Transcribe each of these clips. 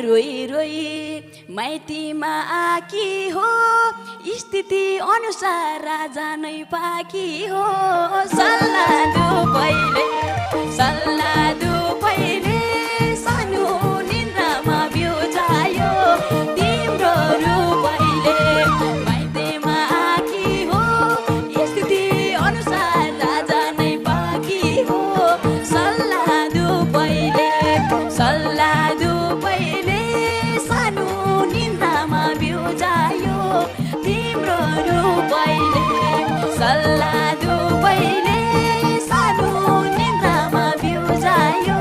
रोई रोई माइतीमा आकी हो स्थिति अनुसार राजा नै पाकी हो सल्लाह दो पहिले सानो निन्द्रामा बिउजायो तिम्रो रूपैले माइतीमा आकी हो स्थिति अनुसार राजा नै पाकी हो सल्लाह दो पहिले सानो निन्द्रामा बिउजायो तिम्रो रूपैले सल्लाह दो पहिले सानो निन्द्रामा बिउजायो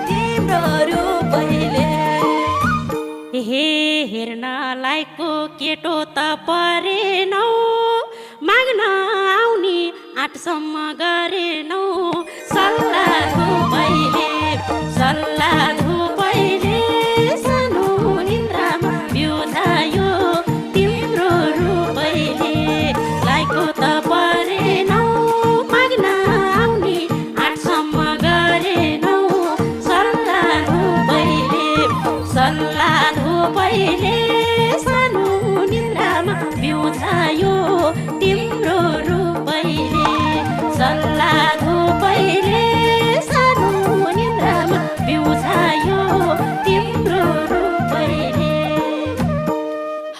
तिम्रो रूपैले हे हेर्न लायकको केटो त परेनौ माग्न आउने आठसम्म गरेनौ सल्लाह धुपैले सानो निन्द्रामा बिउजायो तिम्रो रूपैले लायकको त परेनौ माग्न आउने आठसम्म गरेनौ सल्लाह धुपैले सानो निन्द्रामा बिउजायो तिम्रो रूपैले सल्लाह धुपैले सानो निन्द्रामा बिउजायो तिम्रो रूपैले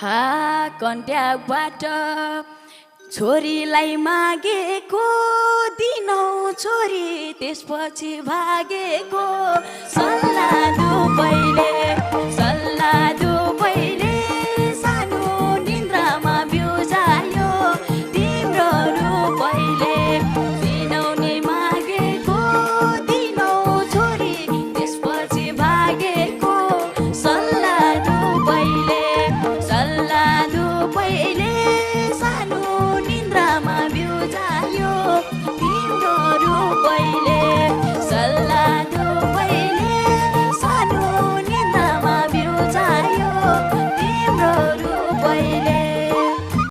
हा कन्ट्याक्टबाट छोरीलाई मागेको दिनौ छोरी त्यसपछि भागेको सल्लाह दो पहिले सानो निन्द्रामा बिउजायो तिम्रो रूपैले दिनौनी मागेको दिनौ छोरी त्यसपछि भागेको सल्लाह दो पहिले सानो निन्द्रामा बिउजायो